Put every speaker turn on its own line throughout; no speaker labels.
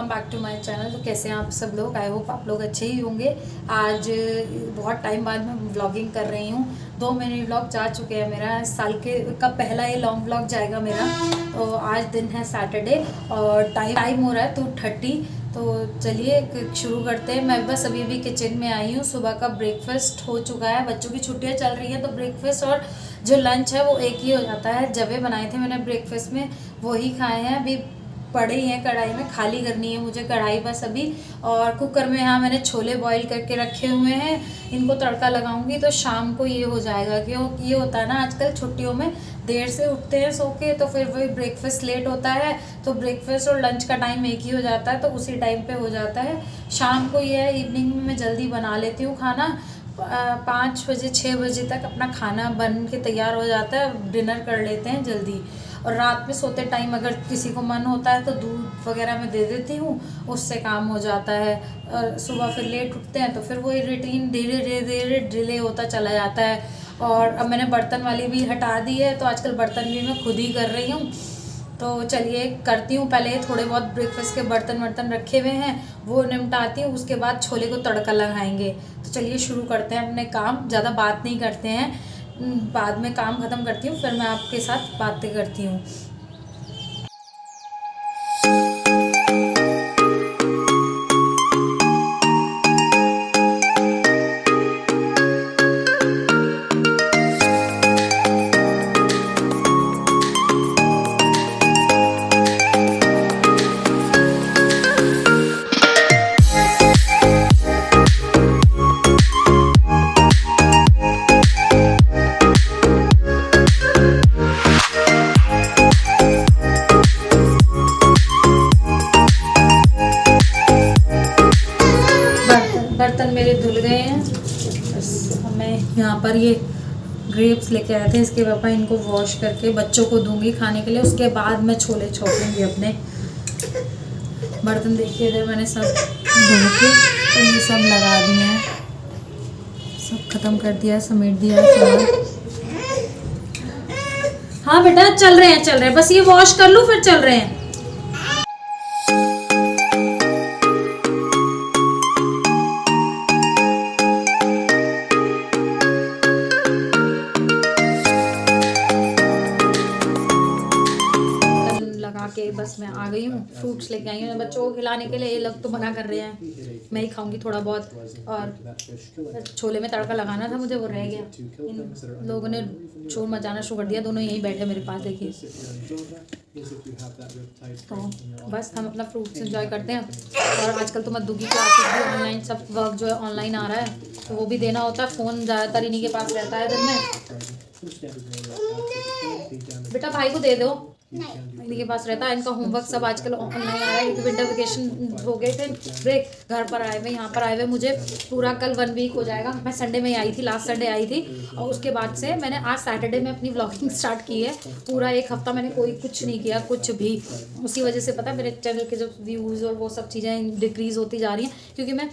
Welcome back to my channel. तो कैसे हैं आप सब लोग? आई होप आप लोग अच्छे ही होंगे। आज बहुत टाइम बाद मैं व्लॉगिंग कर रही हूँ। 2 मिनी व्लॉग जा चुके हैं। मेरा साल के का पहला ये लॉन्ग व्लॉग जाएगा मेरा। तो आज दिन है सैटरडे और टाइम हो रहा है 2:30। तो चलिए शुरू करते हैं। मैं बस अभी किचन में आई हूँ। सुबह का ब्रेकफास्ट हो चुका है। बच्चों की छुट्टियाँ चल रही हैं तो ब्रेकफास्ट और जो लंच है वो एक ही हो जाता है। जवे बनाए थे मैंने ब्रेकफास्ट में, वही खाए हैं। अभी पड़े ही हैं कढ़ाई में, खाली करनी है मुझे कढ़ाई बस अभी। और कुकर में यहाँ मैंने छोले बॉईल करके रखे हुए हैं। इनको तड़का लगाऊंगी तो शाम को ये हो जाएगा। क्यों ये होता है ना, आजकल छुट्टियों में देर से उठते हैं सो के, तो फिर वही ब्रेकफास्ट लेट होता है। तो ब्रेकफास्ट और लंच का टाइम एक ही हो जाता है, तो उसी टाइम पे हो जाता है। शाम को ये है, इवनिंग में मैं जल्दी बना लेती हूँ खाना। 5 बजे 6 बजे तक अपना खाना बन के तैयार हो जाता है। डिनर कर लेते हैं जल्दी। और रात में सोते टाइम अगर किसी को मन होता है तो दूध वगैरह में दे देती हूँ, उससे काम हो जाता है। और सुबह फिर लेट उठते हैं तो फिर वही रूटीन धीरे धीरे डिले होता चला जाता है। और अब मैंने बर्तन वाली भी हटा दी है, तो आजकल बर्तन भी मैं खुद ही कर रही हूँ। तो चलिए करती हूँ। पहले थोड़े बहुत ब्रेकफास्ट के बर्तन रखे हुए हैं वो निपटाती हूँ, उसके बाद छोले को तड़का लगाएंगे। तो चलिए शुरू करते हैं अपने काम। ज़्यादा बात नहीं करते हैं, बाद में काम ख़त्म करती हूँ, फिर मैं आपके साथ बातें करती हूँ। बर्तन मेरे धुल गए हैं। बस हमें यहाँ पर ये ग्रेप्स लेके आए थे, इसके पापा इनको वॉश करके बच्चों को दूंगी खाने के लिए। उसके बाद मैं छोले छोड़ूंगी अपने। बर्तन देखिए इधर मैंने सब धो के तो ये सब लगा दिए हैं, सब खत्म कर दिया, समेट दिया है। हाँ बेटा चल रहे हैं, बस ये वॉश कर लूँ फिर चल रहे हैं। के बस मैं आ गई हूँ। फ्रूट्स लेके आई हूँ बच्चों को खिलाने के लिए। ये लोग तो मना कर रहे हैं, मैं ही खाऊंगी थोड़ा बहुत। और छोले में तड़का लगाना था मुझे, वो रह गया। इन लोगों ने शोर मचाना शुरू कर दिया, दोनों यहीं बैठे मेरे पास देखिए। तो बस हम अपना फ्रूट्स एंजॉय करते हैं। और आजकल तो मधुगी क्लासेस भी ऑनलाइन, सब वर्क जो है ऑनलाइन आ रहा है, तो वो भी देना होता है। फ़ोन ज़्यादातर इन्हीं के पास रहता है दिन में। बेटा भाई को दे दो, इन्हीं के पास रहता है। इनका होमवर्क सब आजकल ऑनलाइन आ रहा है क्योंकि विंटर वेकेशन हो गए थे, ब्रेक। घर पर आए हुए, यहाँ पर आए हुए मुझे पूरा कल 1 वीक हो जाएगा। मैं संडे में ही आई थी, लास्ट संडे आई थी। और उसके बाद से मैंने आज सैटरडे में अपनी व्लॉगिंग स्टार्ट की है। पूरा 1 हफ्ता मैंने कुछ नहीं किया, कुछ भी। उसी वजह से पता है मेरे चैनल के जो व्यूज़ और वो सब चीज़ें डिक्रीज़ होती जा रही हैं, क्योंकि मैं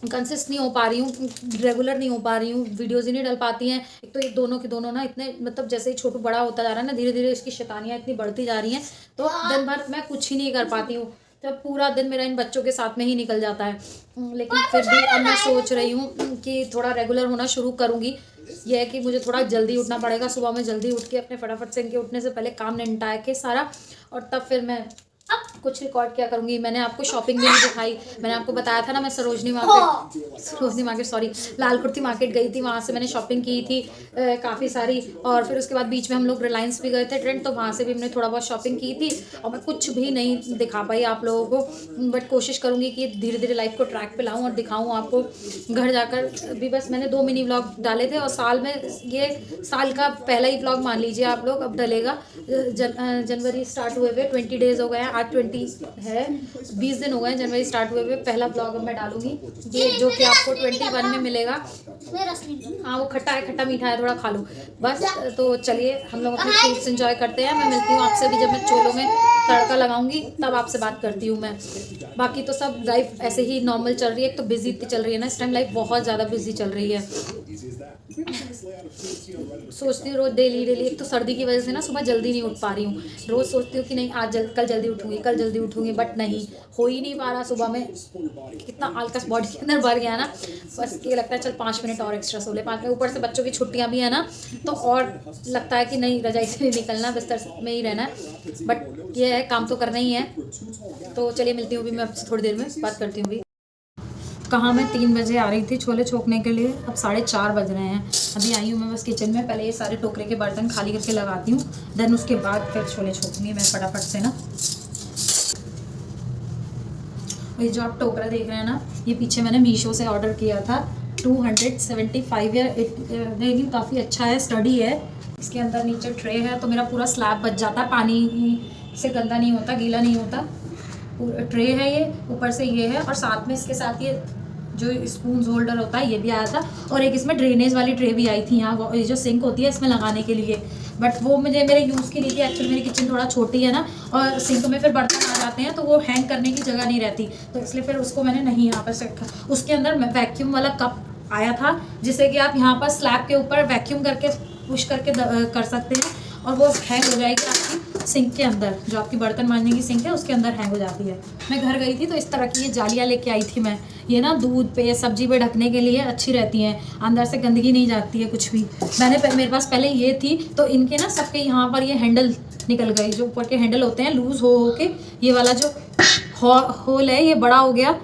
कंसिस्ट नहीं हो पा रही हूँ, रेगुलर नहीं हो पा रही हूँ, वीडियोज़ ही नहीं डल पाती हैं। एक तो ये दोनों के दोनों ना इतने, मतलब जैसे ही छोटू बड़ा होता जा रहा है ना, धीरे धीरे इसकी शैतानियाँ इतनी बढ़ती जा रही हैं, तो दिन भर मैं कुछ ही नहीं कर पाती हूँ। तो पूरा दिन मेरा इन बच्चों के साथ में ही निकल जाता है। लेकिन फिर भी अब मैं सोच रही हूँ कि थोड़ा रेगुलर होना शुरू करूँगी। यह है कि मुझे थोड़ा जल्दी उठना पड़ेगा। सुबह में जल्दी उठ के अपने फटाफट से इनके उठने से पहले काम निपटा के सारा, और तब फिर मैं कुछ रिकॉर्ड क्या करूँगी। मैंने आपको शॉपिंग भी नहीं दिखाई। मैंने आपको बताया था ना, मैं सरोजनी मार्केट सॉरी लाल कुर्ती मार्केट गई थी। वहाँ से मैंने शॉपिंग की थी काफ़ी सारी। और फिर उसके बाद बीच में हम लोग रिलायंस भी गए थे ट्रेंड, तो वहाँ से भी हमने थोड़ा बहुत शॉपिंग की थी। और मैं कुछ भी नहीं दिखा पाई आप लोगों को, बट कोशिश करूँगी कि धीरे धीरे लाइफ को ट्रैक पे लाऊँ और दिखाऊँ आपको। घर जाकर भी बस मैंने 2 मिनी व्लॉग डाले थे, और साल में ये साल का पहला ही व्लॉग मान लीजिए आप लोग। अब डलेगा, जनवरी स्टार्ट हुए हुए 20 डेज़ हो गए हैं। आज 20 है, 20 दिन हो गए जनवरी स्टार्ट हुए हुए। पहला ब्लॉग मैं डालूंगी ये, जो कि आपको 21 में मिलेगा। हाँ वो खट्टा मीठा है, थोड़ा खा लो बस। तो चलिए हम लोग अपने फ्रूट्स एंजॉय करते हैं। मैं मिलती हूँ आपसे भी जब मैं छोलों में तड़का लगाऊंगी, तब आपसे बात करती हूँ मैं। बाकी तो सब लाइफ ऐसे ही नॉर्मल चल रही है। एक तो बिजी इतनी चल रही है ना इस टाइम, लाइफ बहुत ज़्यादा बिजी चल रही है। सोचती हूँ रोज डेली डेली, एक तो सर्दी की वजह से ना सुबह जल्दी नहीं उठ पा रही हूँ। रोज सोचती हूँ कि नहीं आज कल जल्दी उठूंगी, कल जल्दी उठूंगी, बट नहीं, हो ही नहीं पा रहा। सुबह में कितना आलकस बॉडी के अंदर भर गया ना, बस ये लगता है चल 5 मिनट और एक्स्ट्रा सो ले। 5 मिनट, ऊपर से बच्चों की छुट्टियाँ भी है ना, तो और लगता है कि नहीं रजाई से नहीं निकलना, बिस्तर में ही रहना है। बट ये है, काम तो करना ही है। तो चलिए मिलती हूँ, अभी मैं आपसे थोड़ी देर में बात करती हूँ। कहाँ मैं 3 बजे आ रही थी छोले छोकने के लिए, अब 4:30 बज रहे हैं। अभी आई हूँ मैं बस किचन में, पहले ये सारे टोकरे के बर्तन खाली करके लगाती हूँ, देन उसके बाद फिर छोले छोकूंगी मैं फटाफट से ना। ये जो आप टोकरा देख रहे हैं ना, ये पीछे मैंने मीशो से ऑर्डर किया था, 275 या लेकिन काफ़ी अच्छा है, स्टडी है। इसके अंदर नीचे ट्रे है, तो मेरा पूरा स्लैब बच जाता है, पानी से गंदा नहीं होता, गीला नहीं होता। ट्रे है ये, ऊपर से ये है, और साथ में इसके साथ ये जो स्पून होल्डर होता है ये भी आया था, और एक इसमें ड्रेनेज वाली ट्रे भी आई थी यहाँ, ये जो सिंक होती है इसमें लगाने के लिए। बट वो मुझे मेरे यूज़ की नहीं थी, एक्चुअली मेरी किचन थोड़ा छोटी है ना, और सिंक में फिर बर्तन आ जाते हैं तो वो हैंग करने की जगह नहीं रहती, तो इसलिए फिर उसको मैंने नहीं यहाँ पर से रखा। उसके अंदर वैक्यूम वाला कप आया था, जिससे कि आप यहाँ पर स्लैब के ऊपर वैक्यूम करके पुश करके कर सकते हैं, और वो हैंग हो जाएगी आपकी सिंक के अंदर, जो आपकी बर्तन मांजने की सिंक है उसके अंदर हैंग हो जाती है। मैं घर गई थी तो इस तरह की ये जालियाँ लेके आई थी मैं, ये ना दूध पे सब्जी पे ढकने के लिए अच्छी रहती हैं, अंदर से गंदगी नहीं जाती है कुछ भी। मेरे पास पहले ये थी, तो इनके ना सबके यहाँ पर ये हैंडल निकल गए, जो ऊपर के हैंडल होते हैं लूज़ हो के, ये वाला जो होल है ये बड़ा हो गया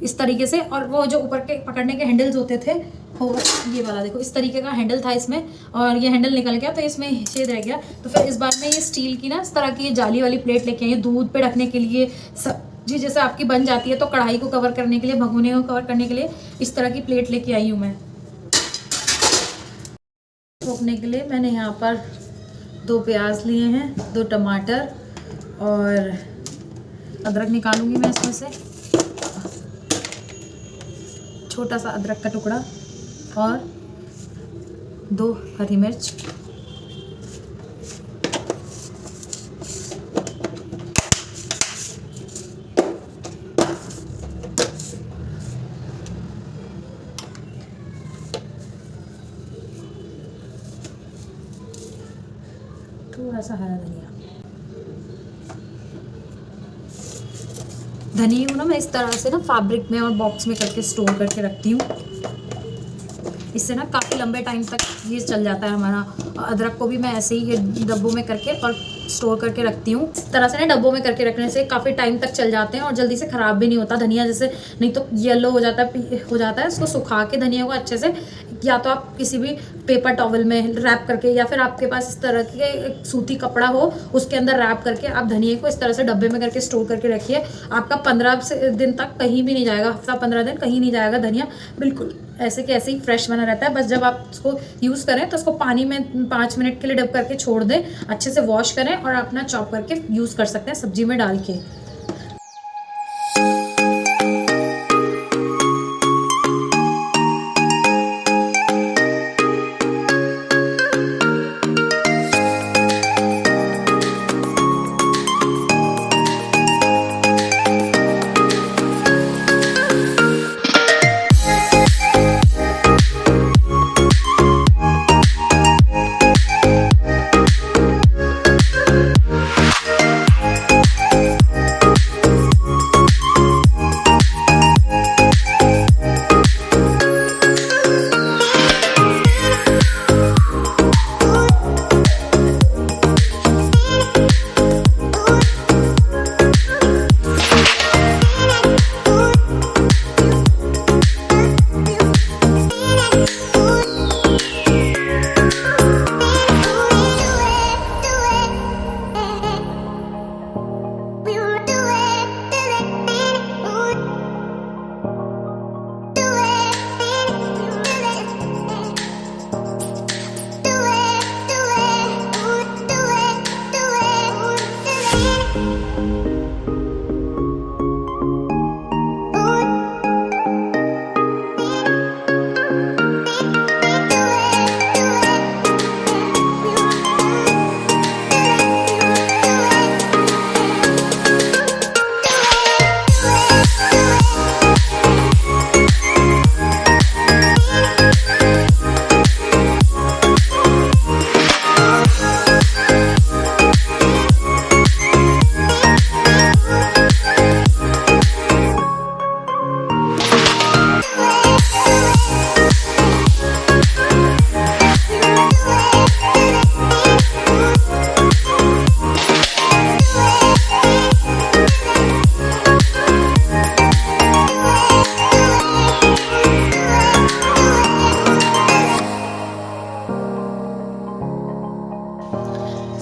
इस तरीके से, और वो जो ऊपर के पकड़ने के हैंडल्स होते थे ये वाला देखो इस तरीके का हैंडल था इसमें, और ये हैंडल निकल गया तो इसमें छेद रह गया। तो फिर इस बार में ये स्टील की ना इस तरह की ये जाली वाली प्लेट लेके आई, दूध पे रखने के लिए, सब्जी जैसे आपकी बन जाती है तो कढ़ाई को कवर करने के लिए, भगोने को कवर करने के लिए इस तरह की प्लेट लेके आई हूँ मैं। रोकने के लिए मैंने यहाँ पर 2 प्याज लिए हैं, 2 टमाटर, और अदरक निकालूंगी मैं इसमें से, छोटा सा अदरक का टुकड़ा, और 2 हरी मिर्च, थोड़ा सा हरा धनिया। धनिया को ना मैं इस तरह से ना फैब्रिक में और बॉक्स में करके स्टोर करके रखती हूँ, इससे ना काफ़ी लंबे टाइम तक ये चल जाता है हमारा। अदरक को भी मैं ऐसे ही ये डब्बों में करके और स्टोर करके रखती हूँ। इस तरह से ना डब्बों में करके रखने से काफ़ी टाइम तक चल जाते हैं और जल्दी से ख़राब भी नहीं होता। धनिया जैसे नहीं तो येलो हो जाता है, उसको सुखा के धनिया को अच्छे से, या तो आप किसी भी पेपर टॉवल में रैप करके, या फिर आपके पास इस तरह के एक सूती कपड़ा हो उसके अंदर रैप करके आप धनिया को इस तरह से डब्बे में करके स्टोर करके रखिए। आपका 15 दिन तक कहीं भी नहीं जाएगा, हफ्ता 15 दिन कहीं नहीं जाएगा, धनिया बिल्कुल ऐसे के ऐसे ही फ्रेश बना रहता है। बस जब आप उसको यूज़ करें तो उसको पानी में 5 मिनट के लिए डब करके छोड़ दें, अच्छे से वॉश करें और अपना चॉप करके यूज़ कर सकते हैं सब्जी में डाल के।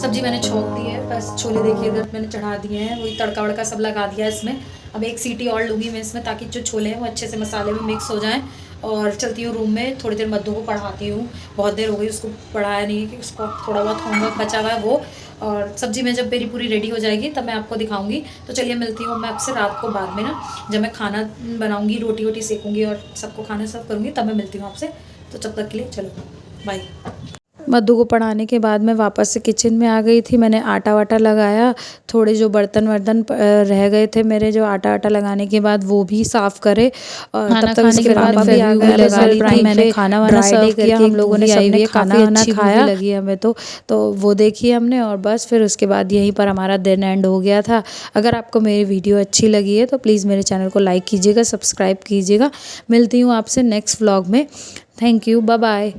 सब्जी मैंने छोंक दी है, बस छोले देखिए इधर मैंने चढ़ा दिए हैं, वही तड़का वड़का सब लगा दिया है इसमें। अब एक सीटी और लूँगी मैं इसमें, ताकि जो छोले हैं वो अच्छे से मसाले में मिक्स हो जाएं। और चलती हूँ रूम में, थोड़ी देर मद्दू को पढ़ाती हूँ, बहुत देर हो गई उसको पढ़ाया नहीं, कि उसको थोड़ा बहुत होमवर्क बचा हुआ है वो। और सब्ज़ी में जब मेरी पूरी रेडी हो जाएगी तब मैं आपको दिखाऊंगी। तो चलिए मिलती हूँ मैं आपसे रात को बाद में ना, जब मैं खाना बनाऊँगी, रोटी वोटी सेकूँगी और सबको खाना सर्व करूँगी, तब मैं मिलती हूँ आपसे। तो जब तक के लिए चलो बाय। मद्दू को पढ़ाने के बाद मैं वापस से किचन में आ गई थी। मैंने आटा वाटा लगाया, थोड़े जो बर्तन वर्तन रह गए थे मेरे, जो आटा वाटा लगाने के बाद वो भी साफ़ करे। और तब तक उसके बाद भी आ गए लगा ली थी। मैंने खाना वाना सर्व किया, हम लोगों ने सबने खाना वाना खाया, लगी हमें तो वो देखी हमने। और बस फिर उसके बाद यहीं पर हमारा दिन एंड हो गया था। अगर आपको मेरी वीडियो अच्छी लगी है तो प्लीज़ मेरे चैनल को लाइक कीजिएगा, सब्सक्राइब कीजिएगा। मिलती हूँ आपसे नेक्स्ट व्लॉग में। Thank you, bye bye.